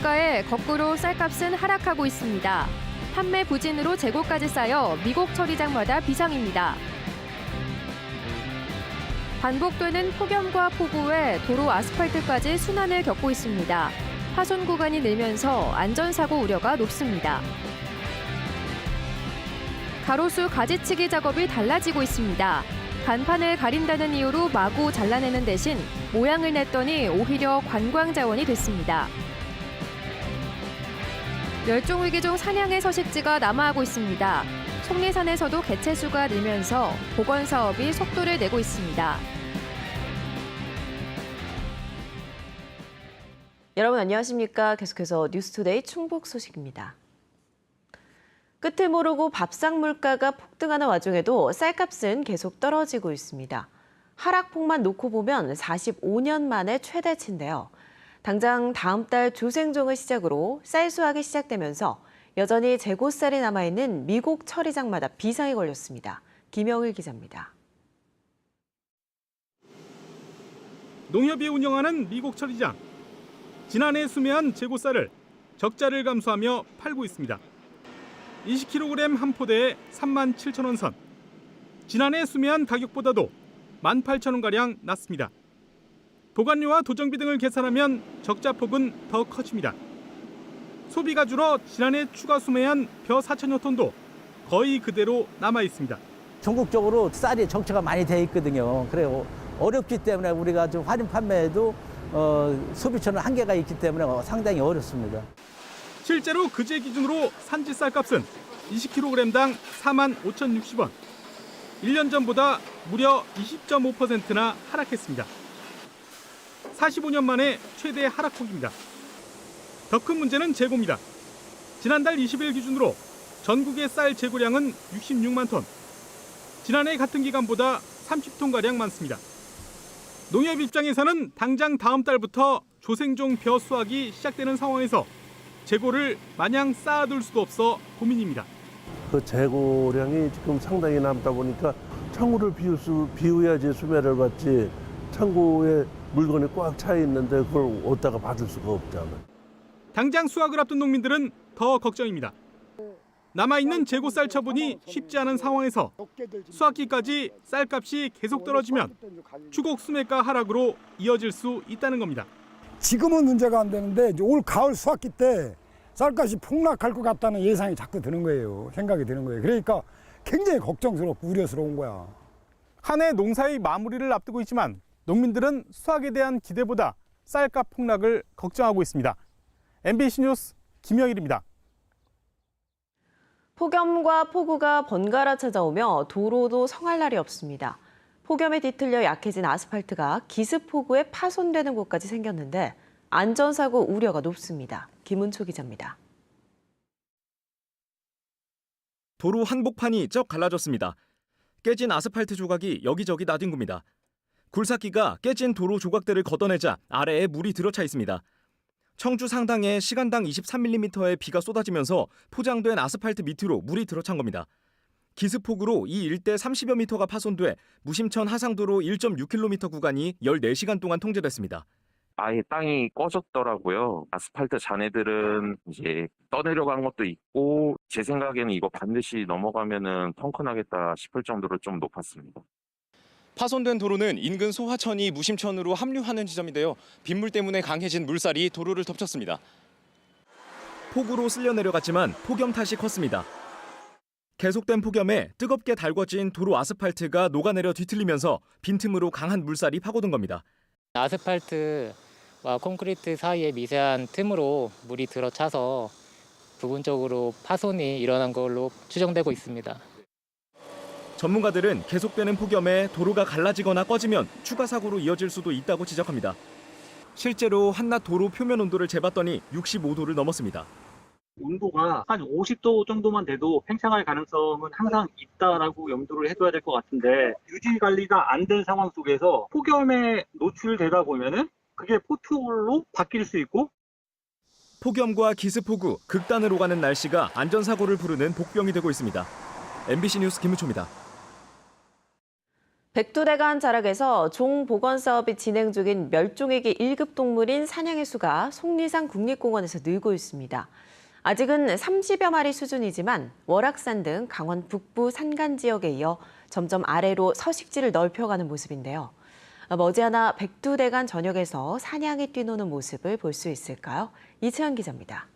물가에 거꾸로 쌀값은 하락하고 있습니다. 판매 부진으로 재고까지 쌓여 미국 처리장마다 비상입니다. 반복되는 폭염과 폭우에 도로 아스팔트까지 순환을 겪고 있습니다. 파손 구간이 늘면서 안전사고 우려가 높습니다. 가로수 가지치기 작업이 달라지고 있습니다. 간판을 가린다는 이유로 마구 잘라내는 대신 모양을 냈더니 오히려 관광 자원이 됐습니다. 멸종위기 중 사냥의 서식지가 남하하고 있습니다. 속리산에서도 개체수가 늘면서 복원 사업이 속도를 내고 있습니다. 여러분 안녕하십니까? 계속해서 뉴스투데이 충북 소식입니다. 끝을 모르고 밥상 물가가 폭등하는 와중에도 쌀값은 계속 떨어지고 있습니다. 하락폭만 놓고 보면 45년 만에 최대치인데요. 당장 다음 달 조생종을 시작으로 쌀 수확이 시작되면서 여전히 재고쌀이 남아있는 미국 처리장마다 비상이 걸렸습니다. 김영일 기자입니다. 농협이 운영하는 미국 처리장. 지난해 수매한 재고쌀을 적자를 감수하며 팔고 있습니다. 20kg 한 포대에 37,000원 선. 지난해 수매한 가격보다도 18,000원가량 낮습니다. 보관료와 도정비 등을 계산하면 적자폭은 더 커집니다. 소비가 줄어 지난해 추가 수매한 벼 4천여 톤도 거의 그대로 남아 있습니다. 전국적으로 쌀이 정체가 많이 돼 있거든요. 그래요. 어렵기 때문에 우리가 좀 할인 판매에도 소비처는 한계가 있기 때문에 상당히 어렵습니다. 실제로 그제 기준으로 산지 쌀값은 20kg당 45,060원. 1년 전보다 무려 20.5%나 하락했습니다. 45년 만에 최대 하락폭입니다. 더 큰 문제는 재고입니다. 지난달 20일 기준으로 전국의 쌀 재고량은 66만 톤. 지난해 같은 기간보다 30톤가량 많습니다. 농협 입장에서는 당장 다음 달부터 조생종 벼 수확이 시작되는 상황에서 재고를 마냥 쌓아둘 수도 없어 고민입니다. 그 재고량이 지금 상당히 남다 보니까 창고를 비워야지 수매를 받지 창고에 물건이 꽉 차 있는데 그걸 어디다가 받을 수가 없잖아요. 당장 수확을 앞둔 농민들은 더 걱정입니다. 남아있는 재고쌀 처분이 쉽지 않은 상황에서 수확기까지 쌀값이 계속 떨어지면 추곡 수매가 하락으로 이어질 수 있다는 겁니다. 지금은 문제가 안 되는데 이제 올 가을 수확기 때 쌀값이 폭락할 것 같다는 예상이 자꾸 드는 거예요. 생각이 드는 거예요. 그러니까 굉장히 걱정스럽고 우려스러운 거야. 한 해 농사의 마무리를 앞두고 있지만 농민들은 수확에 대한 기대보다 쌀값 폭락을 걱정하고 있습니다. MBC 뉴스 김영일입니다. 폭염과 폭우가 번갈아 찾아오며 도로도 성할 날이 없습니다. 폭염에 뒤틀려 약해진 아스팔트가 기습폭우에 파손되는 곳까지 생겼는데 안전사고 우려가 높습니다. 김은초 기자입니다. 도로 한복판이 쩍 갈라졌습니다. 깨진 아스팔트 조각이 여기저기 나뒹굽니다. 굴삭기가 깨진 도로 조각들을 걷어내자 아래에 물이 들어차 있습니다. 청주 상당에 시간당 23mm의 비가 쏟아지면서 포장된 아스팔트 밑으로 물이 들어찬 겁니다. 기습폭우로 이 일대 30여 미터가 파손돼 무심천 하상도로 1.6km 구간이 14시간 동안 통제됐습니다. 아예 땅이 꺼졌더라고요. 아스팔트 잔해들은 이제 떠내려간 것도 있고 제 생각에는 이거 반드시 넘어가면은 펑크나겠다 싶을 정도로 좀 높았습니다. 파손된 도로는 인근 소화천이 무심천으로 합류하는 지점인데요. 빗물 때문에 강해진 물살이 도로를 덮쳤습니다. 폭우로 쓸려 내려갔지만 폭염 탓이 컸습니다. 계속된 폭염에 뜨겁게 달궈진 도로 아스팔트가 녹아내려 뒤틀리면서 빈틈으로 강한 물살이 파고든 겁니다. 아스팔트와 콘크리트 사이에 미세한 틈으로 물이 들어차서 부분적으로 파손이 일어난 걸로 추정되고 있습니다. 전문가들은 계속되는 폭염에 도로가 갈라지거나 꺼지면 추가 사고로 이어질 수도 있다고 지적합니다. 실제로 한낮 도로 표면 온도를 재봤더니 65도를 넘었습니다. 온도가 한 50도 정도만 돼도 팽창할 가능성은 항상 있다라고 염두를 해둬야 될 것 같은데 유지 관리가 안 된 상황 속에서 폭염에 노출되다 보면은 그게 포트홀로 바뀔 수 있고 폭염과 기습폭우, 극단으로 가는 날씨가 안전사고를 부르는 복병이 되고 있습니다. MBC 뉴스 김우초입니다. 백두대간 자락에서 종 복원 사업이 진행 중인 멸종위기 1급 동물인 사냥의 수가 속리산 국립공원에서 늘고 있습니다. 아직은 30여 마리 수준이지만 월악산 등 강원 북부 산간 지역에 이어 점점 아래로 서식지를 넓혀가는 모습인데요. 머지않아 백두대간 전역에서 사냥이 뛰노는 모습을 볼 수 있을까요? 이채연 기자입니다.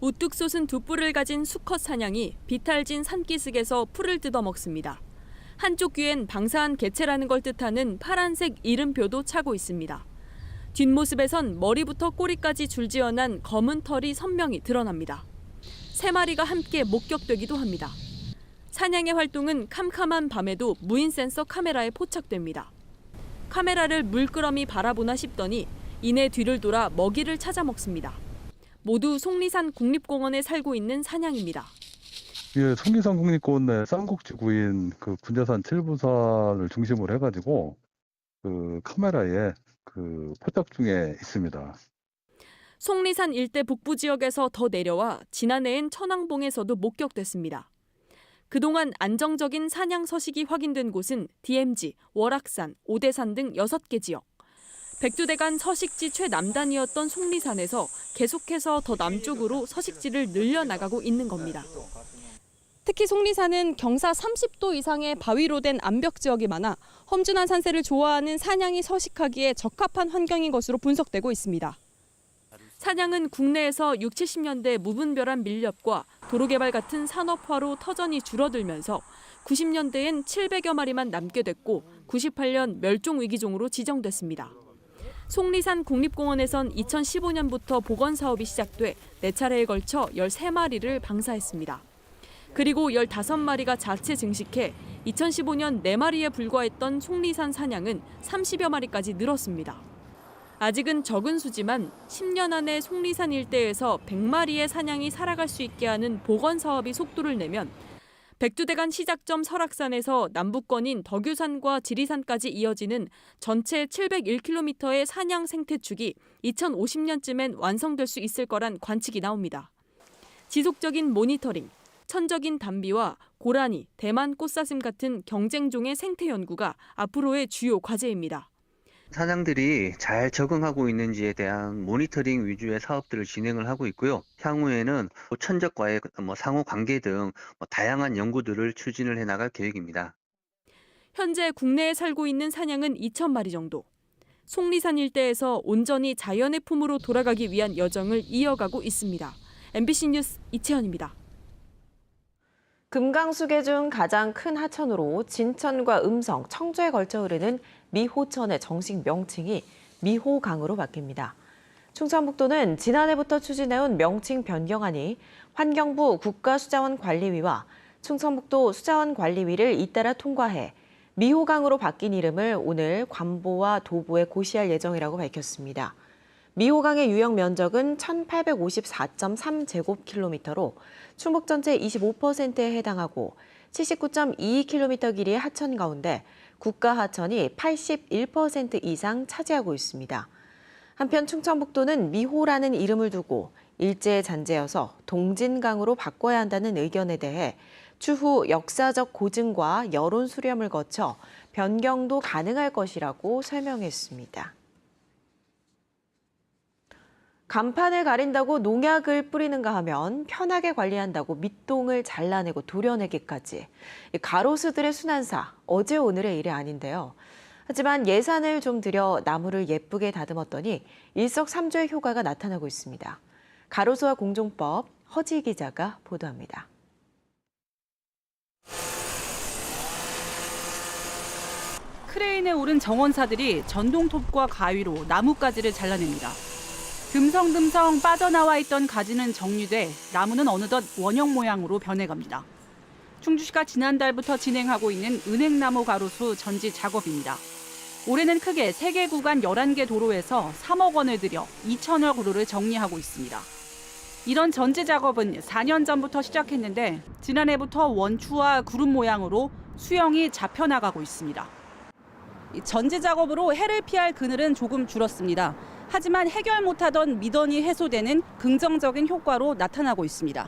우뚝 솟은 두 뿔을 가진 수컷 사냥이 비탈진 산기슭에서 풀을 뜯어먹습니다. 한쪽 귀엔 방사한 개체라는 걸 뜻하는 파란색 이름표도 차고 있습니다. 뒷모습에선 머리부터 꼬리까지 줄지어난 검은 털이 선명히 드러납니다. 3마리가 함께 목격되기도 합니다. 사냥의 활동은 캄캄한 밤에도 무인 센서 카메라에 포착됩니다. 카메라를 물끄러미 바라보나 싶더니 이내 뒤를 돌아 먹이를 찾아 먹습니다. 모두 속리산 국립공원에 살고 있는 사냥입니다. 예, 속리산 국립공원 내 쌍곡지구인 그 군자산 7부산을 중심으로 해가지고 그 카메라에 그 포착 중에 있습니다. 속리산 일대 북부 지역에서 더 내려와 지난해엔 천왕봉에서도 목격됐습니다. 그동안 안정적인 사냥 서식이 확인된 곳은 DMZ, 월악산, 오대산 등 6개 지역. 백두대간 서식지 최남단이었던 속리산에서 계속해서 더 남쪽으로 서식지를 늘려나가고 있는 겁니다. 특히 속리산은 경사 30도 이상의 바위로 된 암벽 지역이 많아 험준한 산세를 좋아하는 사냥이 서식하기에 적합한 환경인 것으로 분석되고 있습니다. 사냥은 국내에서 60, 70년대 무분별한 밀렵과 도로개발 같은 산업화로 터전이 줄어들면서 90년대엔 700여 마리만 남게 됐고 98년 멸종위기종으로 지정됐습니다. 속리산 국립공원에선 2015년부터 복원 사업이 시작돼 4차례에 걸쳐 13마리를 방사했습니다. 그리고 15마리가 자체 증식해 2015년 4마리에 불과했던 속리산 사냥은 30여 마리까지 늘었습니다. 아직은 적은 수지만 10년 안에 속리산 일대에서 100마리의 사냥이 살아갈 수 있게 하는 복원 사업이 속도를 내면 백두대간 시작점 설악산에서 남북권인 덕유산과 지리산까지 이어지는 전체 701km의 사냥 생태축이 2050년쯤엔 완성될 수 있을 거란 관측이 나옵니다. 지속적인 모니터링, 천적인 담비와 고라니, 대만 꽃사슴 같은 경쟁종의 생태 연구가 앞으로의 주요 과제입니다. 사냥들이 잘 적응하고 있는지에 대한 모니터링 위주의 사업들을 진행을 하고 있고요. 향후에는 천적과의 상호 관계 등 다양한 연구들을 추진을 해나갈 계획입니다. 현재 국내에 살고 있는 사냥은 2,000마리 정도. 속리산 일대에서 온전히 자연의 품으로 돌아가기 위한 여정을 이어가고 있습니다. MBC 뉴스 이채연입니다. 금강수계 중 가장 큰 하천으로 진천과 음성, 청주에 걸쳐 흐르는 미호천의 정식 명칭이 미호강으로 바뀝니다. 충청북도는 지난해부터 추진해온 명칭 변경안이 환경부 국가수자원관리위와 충청북도 수자원관리위를 잇따라 통과해 미호강으로 바뀐 이름을 오늘 관보와 도보에 고시할 예정이라고 밝혔습니다. 미호강의 유역 면적은 1,854.3제곱킬로미터로 충북 전체 25%에 해당하고 79.22km 길이의 하천 가운데 국가 하천이 81% 이상 차지하고 있습니다. 한편 충청북도는 미호라는 이름을 두고 일제의 잔재여서 동진강으로 바꿔야 한다는 의견에 대해 추후 역사적 고증과 여론 수렴을 거쳐 변경도 가능할 것이라고 설명했습니다. 간판을 가린다고 농약을 뿌리는가 하면 편하게 관리한다고 밑동을 잘라내고 도려내기까지 가로수들의 순환사, 어제 오늘의 일이 아닌데요. 하지만 예산을 좀 들여 나무를 예쁘게 다듬었더니 일석삼조의 효과가 나타나고 있습니다. 가로수와 공종법, 허지 기자가 보도합니다. 크레인에 오른 정원사들이 전동톱과 가위로 나뭇가지를 잘라냅니다. 듬성듬성 빠져나와 있던 가지는 정리돼 나무는 어느덧 원형 모양으로 변해갑니다. 충주시가 지난달부터 진행하고 있는 은행나무 가로수 전지 작업입니다. 올해는 크게 3개 구간 11개 도로에서 3억 원을 들여 2천여 그루를 정리하고 있습니다. 이런 전지 작업은 4년 전부터 시작했는데 지난해부터 원추와 구름 모양으로 수영이 잡혀나가고 있습니다. 전지 작업으로 해를 피할 그늘은 조금 줄었습니다. 하지만 해결 못하던 미던이 해소되는 긍정적인 효과로 나타나고 있습니다.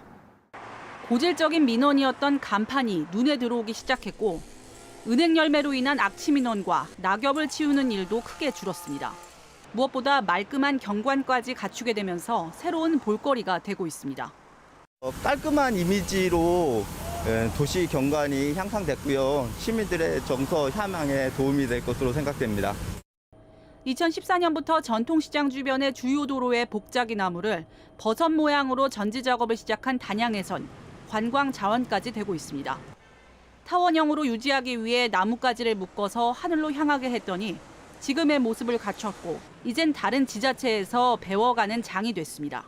고질적인 민원이었던 간판이 눈에 들어오기 시작했고 은행 열매로 인한 악취 민원과 낙엽을 치우는 일도 크게 줄었습니다. 무엇보다 말끔한 경관까지 갖추게 되면서 새로운 볼거리가 되고 있습니다. 깔끔한 이미지로 도시 경관이 향상됐고요. 시민들의 정서 향상에 도움이 될 것으로 생각됩니다. 2014년부터 전통시장 주변의 주요 도로의 복자기 나무를 버섯 모양으로 전지 작업을 시작한 단양에선 관광 자원까지 되고 있습니다. 타원형으로 유지하기 위해 나뭇가지를 묶어서 하늘로 향하게 했더니 지금의 모습을 갖췄고 이젠 다른 지자체에서 배워가는 장이 됐습니다.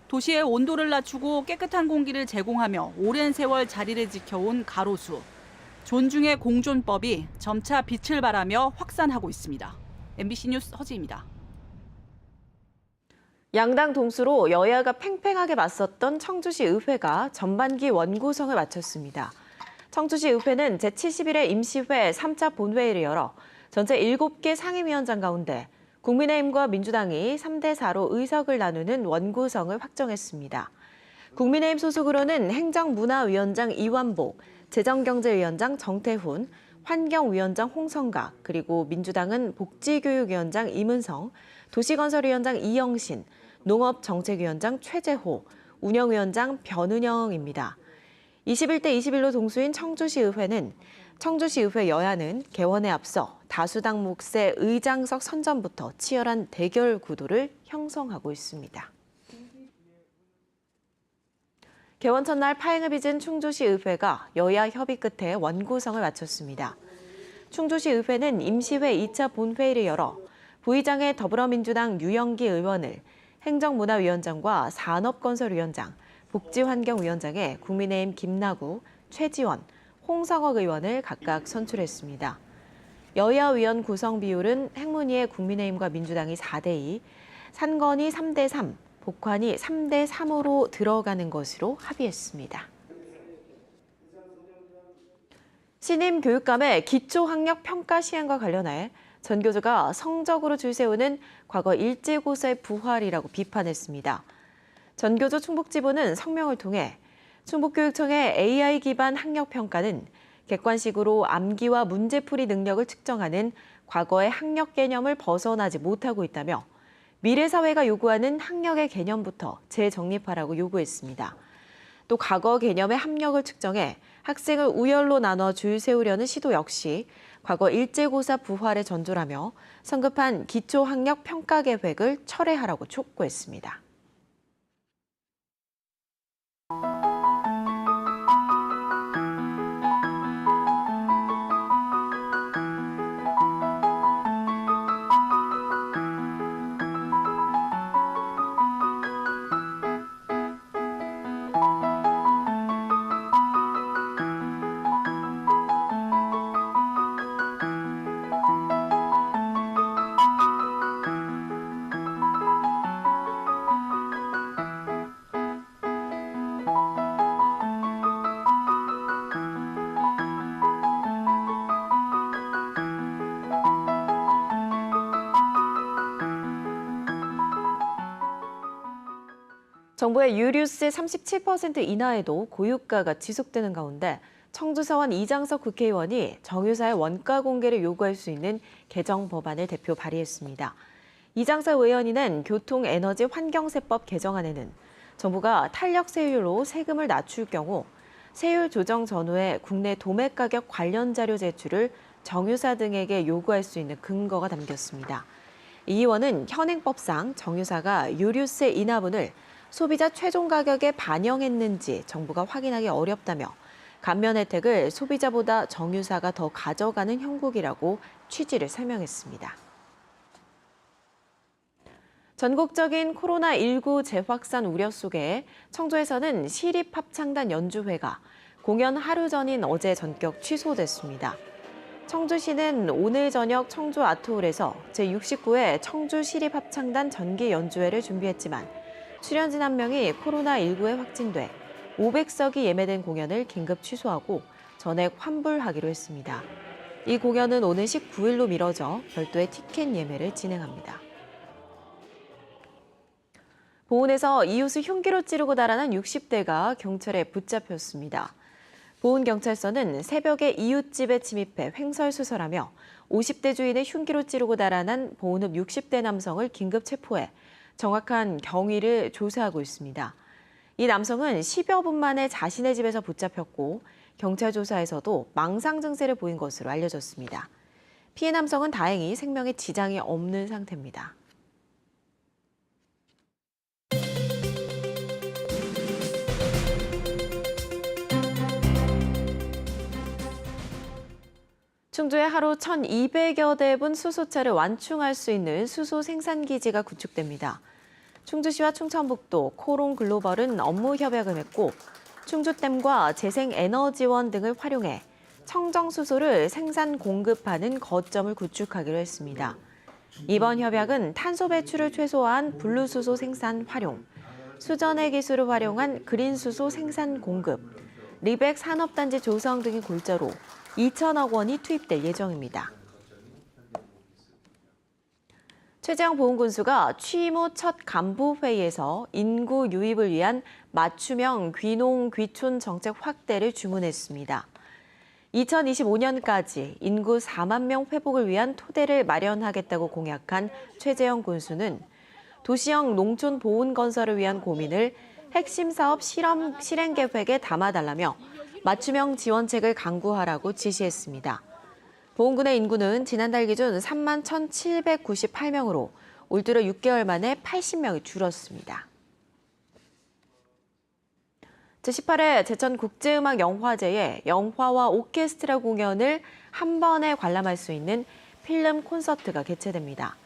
도시의 온도를 낮추고 깨끗한 공기를 제공하며 오랜 세월 자리를 지켜온 가로수. 존중의 공존법이 점차 빛을 발하며 확산하고 있습니다. MBC 뉴스 허지입니다. 양당 동수로 여야가 팽팽하게 맞섰던 청주시 의회가 전반기 원구성을 마쳤습니다. 청주시 의회는 제71회 임시회 3차 본회의를 열어 전체 7개 상임위원장 가운데 국민의힘과 민주당이 3대4로 의석을 나누는 원구성을 확정했습니다. 국민의힘 소속으로는 행정문화위원장 이완복, 재정경제위원장 정태훈, 환경위원장 홍성각, 그리고 민주당은 복지교육위원장 임은성, 도시건설위원장 이영신, 농업정책위원장 최재호, 운영위원장 변은영입니다. 21대 21로 동수인 청주시의회는 청주시의회 여야는 개원에 앞서 다수당 몫의 의장석 선점부터 치열한 대결 구도를 형성하고 있습니다. 개원 첫날 파행을 빚은 충주시의회가 여야 협의 끝에 원구성을 마쳤습니다. 충주시의회는 임시회 2차 본회의를 열어 부의장의 더불어민주당 유영기 의원을, 행정문화위원장과 산업건설위원장, 복지환경위원장에 국민의힘 김나구, 최지원, 홍성억 의원을 각각 선출했습니다. 여야 위원 구성 비율은 행문위의 국민의힘과 민주당이 4대2, 산건이 3대3, 복환이 3대3으로 들어가는 것으로 합의했습니다. 신임 교육감의 기초학력평가 시행과 관련해 전교조가 성적으로 줄세우는 과거 일제고사의 부활이라고 비판했습니다. 전교조 충북지부는 성명을 통해 충북교육청의 AI 기반 학력평가는 객관식으로 암기와 문제풀이 능력을 측정하는 과거의 학력 개념을 벗어나지 못하고 있다며 미래 사회가 요구하는 학력의 개념부터 재정립하라고 요구했습니다. 또 과거 개념의 합력을 측정해 학생을 우열로 나눠 줄 세우려는 시도 역시 과거 일제고사 부활의 전조라며 성급한 기초학력 평가 계획을 철회하라고 촉구했습니다. 정부의 유류세 37% 인하에도 고유가가 지속되는 가운데 청주서원 이장석 국회의원이 정유사의 원가 공개를 요구할 수 있는 개정 법안을 대표 발의했습니다. 이장석 의원이 낸 교통에너지환경세법 개정안에는 정부가 탄력 세율로 세금을 낮출 경우 세율 조정 전후에 국내 도매 가격 관련 자료 제출을 정유사 등에게 요구할 수 있는 근거가 담겼습니다. 이 의원은 현행법상 정유사가 유류세 인하분을 소비자 최종 가격에 반영했는지 정부가 확인하기 어렵다며 감면 혜택을 소비자보다 정유사가 더 가져가는 형국이라고 취지를 설명했습니다. 전국적인 코로나19 재확산 우려 속에 청주에서는 시립합창단 연주회가 공연 하루 전인 어제 전격 취소됐습니다. 청주시는 오늘 저녁 청주 아트홀에서 제69회 청주시립합창단 전기 연주회를 준비했지만 출연진 한 명이 코로나19에 확진돼 500석이 예매된 공연을 긴급 취소하고 전액 환불하기로 했습니다. 이 공연은 오는 19일로 미뤄져 별도의 티켓 예매를 진행합니다. 보은에서 이웃을 흉기로 찌르고 달아난 60대가 경찰에 붙잡혔습니다. 보은경찰서는 새벽에 이웃집에 침입해 횡설수설하며 50대 주인의 흉기로 찌르고 달아난 보은읍 60대 남성을 긴급 체포해 정확한 경위를 조사하고 있습니다. 이 남성은 10여 분 만에 자신의 집에서 붙잡혔고 경찰 조사에서도 망상 증세를 보인 것으로 알려졌습니다. 피해 남성은 다행히 생명에 지장이 없는 상태입니다. 충주에 하루 1,200여 대분 수소차를 완충할 수 있는 수소 생산기지가 구축됩니다. 충주시와 충청북도, 코롱글로벌은 업무 협약을 맺고 충주댐과 재생에너지원 등을 활용해 청정수소를 생산 공급하는 거점을 구축하기로 했습니다. 이번 협약은 탄소 배출을 최소화한 분리수소 생산 활용, 수전의 기술을 활용한 그린수소 생산 공급, 리백 산업단지 조성 등의 골자로 2천억 원이 투입될 예정입니다. 최재형 보훈군수가 취임 후 첫 간부회의에서 인구 유입을 위한 맞춤형 귀농 귀촌 정책 확대를 주문했습니다. 2025년까지 인구 4만 명 회복을 위한 토대를 마련하겠다고 공약한 최재형 군수는 도시형 농촌 보훈 건설을 위한 고민을 핵심 사업 실행 계획에 담아달라며 맞춤형 지원책을 강구하라고 지시했습니다. 보훈군의 인구는 지난달 기준 3만 1,798명으로 올 들어 6개월 만에 80명이 줄었습니다. 제18회 제천국제음악영화제에 영화와 오케스트라 공연을 한 번에 관람할 수 있는 필름 콘서트가 개최됩니다.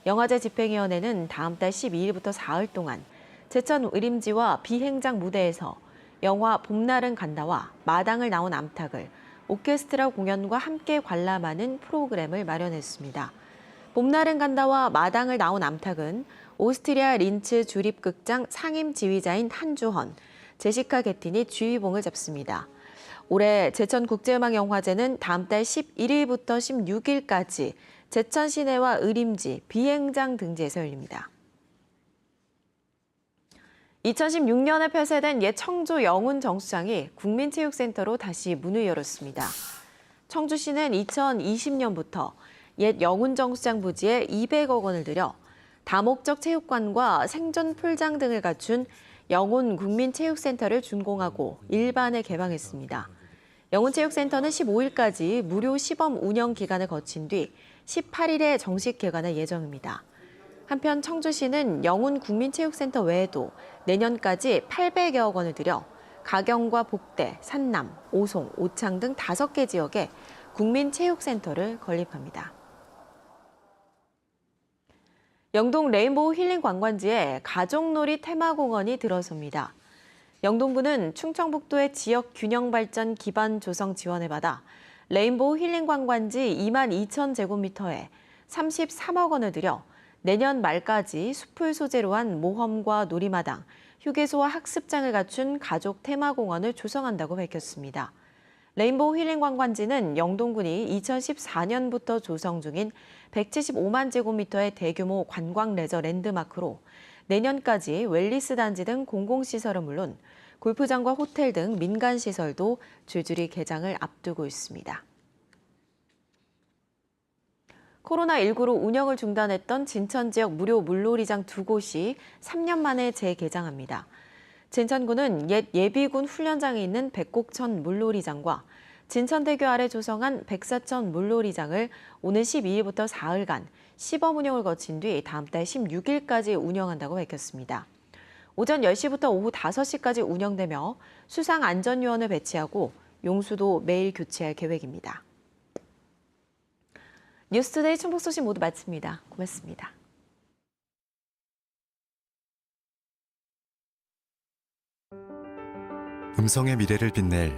영화제 집행위원회는 다음 달 12일부터 사흘 동안 제천 의림지와 비행장 무대에서 영화 봄날은 간다와 마당을 나온 암탉을 오케스트라 공연과 함께 관람하는 프로그램을 마련했습니다. 봄날은 간다와 마당을 나온 암탉은 오스트리아 린츠 주립극장 상임 지휘자인 한주헌, 제시카 게틴이 주의봉을 잡습니다. 올해 제천국제음악영화제는 다음 달 11일부터 16일까지 제천 시내와 의림지, 비행장 등지에서 열립니다. 2016년에 폐쇄된 옛 청주 영훈 정수장이 국민체육센터로 다시 문을 열었습니다. 청주시는 2020년부터 옛 영훈 정수장 부지에 200억 원을 들여 다목적 체육관과 생존 풀장 등을 갖춘 영훈 국민체육센터를 준공하고 일반에 개방했습니다. 영훈체육센터는 15일까지 무료 시범 운영 기간을 거친 뒤 18일에 정식 개관할 예정입니다. 한편 청주시는 영훈 국민체육센터 외에도 내년까지 800여억 원을 들여 가경과 복대, 산남, 오송, 오창 등 5개 지역에 국민체육센터를 건립합니다. 영동 레인보우 힐링 관광지에 가족놀이 테마공원이 들어섭니다. 영동구는 충청북도의 지역 균형 발전 기반 조성 지원을 받아 레인보우 힐링 관광지 22,000제곱미터에 33억 원을 들여 내년 말까지 숲을 소재로 한 모험과 놀이마당, 휴게소와 학습장을 갖춘 가족 테마공원을 조성한다고 밝혔습니다. 레인보우 힐링 관광지는 영동군이 2014년부터 조성 중인 175만 제곱미터의 대규모 관광 레저 랜드마크로 내년까지 웰리스 단지 등 공공시설은 물론 골프장과 호텔 등 민간시설도 줄줄이 개장을 앞두고 있습니다. 코로나19로 운영을 중단했던 진천 지역 무료 물놀이장 2곳이 3년 만에 재개장합니다. 진천구는 옛 예비군 훈련장에 있는 백곡천 물놀이장과 진천대교 아래 조성한 백사천 물놀이장을 오는 12일부터 사흘간 시범 운영을 거친 뒤 다음 달 16일까지 운영한다고 밝혔습니다. 오전 10시부터 오후 5시까지 운영되며 수상안전요원을 배치하고 용수도 매일 교체할 계획입니다. 뉴스투데이 충북 소식 모두 마칩니다. 고맙습니다. 음성의 미래를 빛낼